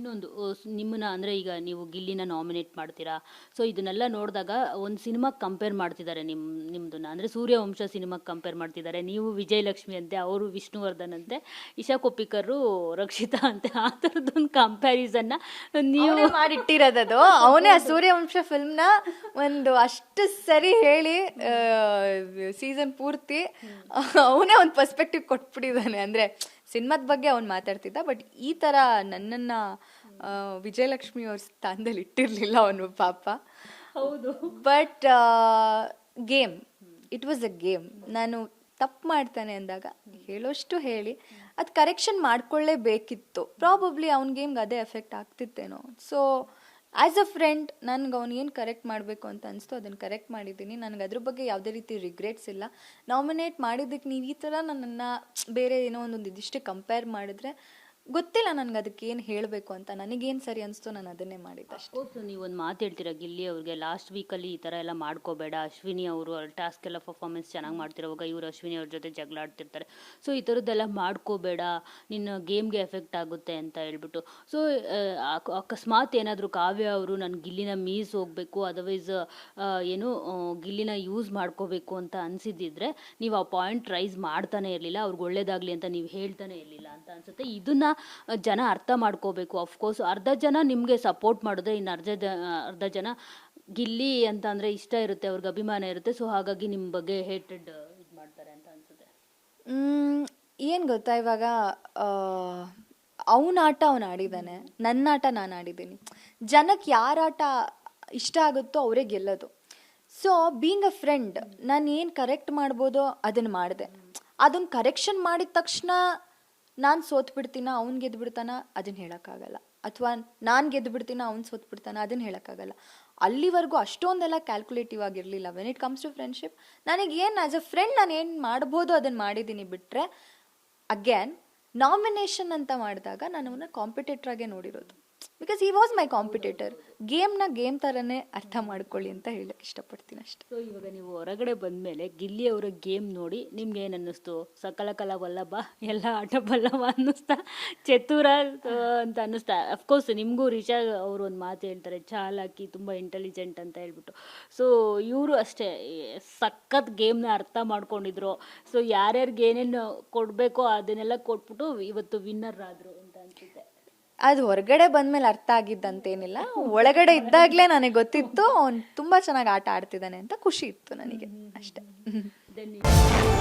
ಇನ್ನೊಂದು ನಿಮ್ಮನ್ನ ಅಂದರೆ ಈಗ ನೀವು ಗಿಲ್ಲಿನ ನಾಮಿನೇಟ್ ಮಾಡ್ತೀರಾ. ಸೊ ಇದನ್ನೆಲ್ಲ ನೋಡಿದಾಗ ಒಂದು ಸಿನಿಮಾಗೆ ಕಂಪೇರ್ ಮಾಡ್ತಿದ್ದಾರೆ ನಿಮ್ಮದನ್ನ, ಅಂದರೆ ಸೂರ್ಯವಂಶ ಸಿನಿಮಾಗೆ ಕಂಪೇರ್ ಮಾಡ್ತಿದ್ದಾರೆ. ನೀವು ವಿಜಯಲಕ್ಷ್ಮಿ ಅಂತೆ, ಅವರು ವಿಷ್ಣುವರ್ಧನ್ ಅಂತೆ, ಇಶಾ ಕೊಪ್ಪಿಕರು ರಕ್ಷಿತಾ ಅಂತೆ. ಆ ಥರದ್ದೊಂದು ಕಂಪ್ಯಾರಿಸನ್ನ ನೀವು ಮಾಡಿಟ್ಟಿರೋದದು. ಅವನೇ ಆ ಸೂರ್ಯವಂಶ ಫಿಲ್ಮ್ನ ಒಂದು ಅಷ್ಟು ಸರಿ ಹೇಳಿ ಸೀಸನ್ ಪೂರ್ತಿ ಅವನೇ ಒಂದು ಪರ್ಸ್ಪೆಕ್ಟಿವ್ ಕೊಟ್ಬಿಟ್ಟಿದ್ದಾನೆ. ಅಂದರೆ ಸಿನಿಮಾದ ಬಗ್ಗೆ ಅವ್ನು ಮಾತಾಡ್ತಿದ್ದ, ಬಟ್ ಈ ಥರ ನನ್ನನ್ನು ವಿಜಯಲಕ್ಷ್ಮಿ ಅವ್ರ ಸ್ಥಾನದಲ್ಲಿ ಇಟ್ಟಿರಲಿಲ್ಲ ಅವನು ಪಾಪ. ಹೌದು. But game, it was a game. ನಾನು ತಪ್ಪು ಮಾಡ್ತಾನೆ ಅಂದಾಗ ಹೇಳೋಷ್ಟು ಹೇಳಿ ಅದು ಕರೆಕ್ಷನ್ ಮಾಡ್ಕೊಳ್ಳೇಬೇಕಿತ್ತು. ಪ್ರಾಬಬ್ಲಿ ಅವ್ನ ಗೇಮ್ಗೆ ಅದೇ ಎಫೆಕ್ಟ್ ಆಗ್ತಿತ್ತೇನೋ. ಸೊ ಆ್ಯಸ್ ಅ ಫ್ರೆಂಡ್ ನನಗೆ ಅವ್ನು ಏನು ಕರೆಕ್ಟ್ ಮಾಡಬೇಕು ಅಂತ ಅನಿಸ್ತು ಅದನ್ನು ಕರೆಕ್ಟ್ ಮಾಡಿದ್ದೀನಿ. ನನಗೆ ಅದ್ರ ಬಗ್ಗೆ ಯಾವುದೇ ರೀತಿ ರಿಗ್ರೆಟ್ಸ್ ಇಲ್ಲ. ನಾಮಿನೇಟ್ ಮಾಡಿದ್ದಕ್ಕೆ ನೀವು ಈ ಥರ ನನ್ನನ್ನು ಬೇರೆ ಏನೋ ಒಂದೊಂದು ಇದಿಷ್ಟು ಕಂಪೇರ್ ಮಾಡಿದ್ರೆ ಗೊತ್ತಿಲ್ಲ ನನಗೆ ಅದಕ್ಕೆ ಏನು ಹೇಳಬೇಕು ಅಂತ. ನನಗೇನು ಸರಿ ಅನಿಸ್ತು ನಾನು ಅದನ್ನೇ ಮಾಡಿದ್ದೆ ಅಷ್ಟೇ. ನೀವು ಒಂದು ಮಾತು ಹೇಳ್ತೀರಾ ಗಿಲ್ಲಿ ಅವ್ರಿಗೆ, ಲಾಸ್ಟ್ ವೀಕಲ್ಲಿ ಈ ಥರ ಎಲ್ಲ ಮಾಡ್ಕೋಬೇಡ, ಅಶ್ವಿನಿ ಅವರು ಟಾಸ್ಕ್ ಎಲ್ಲ ಪರ್ಫಾರ್ಮೆನ್ಸ್ ಚೆನ್ನಾಗಿ ಮಾಡ್ತಿರೋವಾಗ ಇವರು ಅಶ್ವಿನಿ ಅವ್ರ ಜೊತೆ ಜಗಳ ಆಡ್ತಿರ್ತಾರೆ. ಸೊ ಈ ಥರದ್ದೆಲ್ಲ ಮಾಡ್ಕೋಬೇಡ, ನಿನ್ನ ಗೇಮ್ಗೆ ಎಫೆಕ್ಟ್ ಆಗುತ್ತೆ ಅಂತ ಹೇಳ್ಬಿಟ್ಟು. ಸೊ ಅಕಸ್ಮಾತ್ ಏನಾದರೂ ಕಾವ್ಯ ಅವರು ನಾನು ಗಿಲ್ಲಿನ ಮೀಸ್ ಹೋಗಬೇಕು, ಅದರ್ವೈಸ್ ಏನು ಗಿಲ್ಲಿನ ಯೂಸ್ ಮಾಡ್ಕೋಬೇಕು ಅಂತ ಅನಿಸಿದ್ದಿದ್ರೆ ನೀವು ಆ ಪಾಯಿಂಟ್ ರೈಸ್ ಮಾಡ್ತಾನೆ ಇರಲಿಲ್ಲ, ಅವ್ರಿಗೆ ಒಳ್ಳೇದಾಗಲಿ ಅಂತ ನೀವು ಹೇಳ್ತಾನೆ ಇರಲಿಲ್ಲ ಅಂತ ಅನಿಸುತ್ತೆ. ಇದನ್ನು ಜನ ಅರ್ಥ ಮಾಡ್ಕೋಬೇಕು. ಅಫ್ಕೋರ್ಸ್ ಅರ್ಧ ಜನ ನಿಮಗೆ ಸಪೋರ್ಟ್ ಮಾಡಿದ್ರೆ ಇನ್ನು ಅರ್ಧ ಜನ ಗಿಲ್ಲಿ ಅಂತ ಅಂದರೆ ಇಷ್ಟ ಇರುತ್ತೆ, ಅವ್ರಿಗೆ ಅಭಿಮಾನ ಇರುತ್ತೆ. ಸೊ ಹಾಗಾಗಿ ನಿಮ್ಮ ಬಗ್ಗೆ ಹೇಟೆಡ್ ಇದು ಮಾಡ್ತಾರೆ ಅಂತ ಅನ್ಸುತ್ತೆ. ಏನು ಗೊತ್ತಾ, ಇವಾಗ ಅವನ ಆಟ ಅವನು ಆಡಿದ್ದಾನೆ, ನನ್ನ ಆಟ ನಾನು ಆಡಿದ್ದೀನಿ. ಜನಕ್ಕೆ ಯಾರ ಆಟ ಇಷ್ಟ ಆಗುತ್ತೋ ಅವರೇ ಗೆಲ್ಲೋದು. ಸೊ ಬೀಯಿಂಗ್ ಅ ಫ್ರೆಂಡ್ ನಾನು ಏನು ಕರೆಕ್ಟ್ ಮಾಡ್ಬೋದೋ ಅದನ್ನು ಮಾಡಿದೆ. ಅದನ್ನು ಕರೆಕ್ಷನ್ ಮಾಡಿದ ತಕ್ಷಣ ನಾನು ಸೋತ್ಬಿಡ್ತೀನ, ಅವ್ನು ಗೆದ್ದುಬಿಡ್ತಾನ ಅದನ್ನು ಹೇಳೋಕ್ಕಾಗಲ್ಲ. ಅಥವಾ ನಾನು ಗೆದ್ದುಬಿಡ್ತೀನ, ಅವ್ನು ಸೋತ್ಬಿಡ್ತಾನ ಅದನ್ನು ಹೇಳೋಕ್ಕಾಗಲ್ಲ. ಅಲ್ಲಿವರೆಗೂ ಅಷ್ಟೊಂದೆಲ್ಲ ಕ್ಯಾಲ್ಕುಲೇಟಿವ್ ಆಗಿರಲಿಲ್ಲ. When it comes to friendship ನನಗೇನು ಆ್ಯಸ್ ಅ ಫ್ರೆಂಡ್ ನಾನು ಏನು ಮಾಡ್ಬೋದು ಅದನ್ನು ಮಾಡಿದ್ದೀನಿ. ಬಿಟ್ಟರೆ ಅಗೇನ್ ನಾಮಿನೇಷನ್ ಅಂತ ಮಾಡಿದಾಗ ನಾನು ಅವನ್ನ ಕಾಂಪಿಟೇಟ್ರಾಗೆ ನೋಡಿರೋದು. Because he was my competitor. ಗೇಮ್ನ ಗೇಮ್ ಥರನೇ ಅರ್ಥ ಮಾಡ್ಕೊಳ್ಳಿ ಅಂತ ಹೇಳಕ್ಕೆ ಇಷ್ಟಪಡ್ತೀನಿ ಅಷ್ಟೆ. ಸೊ ಇವಾಗ ನೀವು ಹೊರಗಡೆ ಬಂದಮೇಲೆ ಗಿಲ್ಲಿ ಅವರ ಗೇಮ್ ನೋಡಿ ನಿಮ್ಗೆ ಏನು ಅನ್ನಿಸ್ತು? ಸಕಲ ಕಲಾ ವಲ್ಲಭ ಎಲ್ಲ ಆಟ ಬಲ್ಲವ ಅನ್ನಿಸ್ತಾ, ಚತುರ ಅಂತ ಅನ್ನಿಸ್ತಾ? ಅಫ್ಕೋರ್ಸ್ ನಿಮಗೂ ರಿಷಾ ಅವರು ಒಂದು ಮಾತು ಹೇಳ್ತಾರೆ, ಚಾಲಾಕಿ, ತುಂಬ ಇಂಟೆಲಿಜೆಂಟ್ ಅಂತ ಹೇಳ್ಬಿಟ್ಟು. ಸೊ ಇವರು ಅಷ್ಟೇ ಸಖತ್ ಗೇಮ್ನ ಅರ್ಥ ಮಾಡ್ಕೊಂಡಿದ್ರು. ಸೊ ಯಾರ್ಯಾರಿಗೆ ಏನೇನು ಕೊಡಬೇಕೋ ಅದನ್ನೆಲ್ಲ ಕೊಟ್ಬಿಟ್ಟು ಇವತ್ತು ವಿನ್ನರ್ ಆದರು ಅಂತ ಅನ್ಸುತ್ತೆ. ಅದು ಹೊರಗಡೆ ಬಂದ್ಮೇಲೆ ಅರ್ಥ ಆಗಿದ್ದಂತೇನಿಲ್ಲ, ಒಳಗಡೆ ಇದ್ದಾಗಲೇ ನನಗೆ ಗೊತ್ತಿತ್ತು ಅವ್ನು ತುಂಬ ಚೆನ್ನಾಗಿ ಆಟ ಆಡ್ತಿದ್ದಾನೆ ಅಂತ ಖುಷಿ ಇತ್ತು ನನಗೆ ಅಷ್ಟೇ. ಧನ್ಯವಾದ.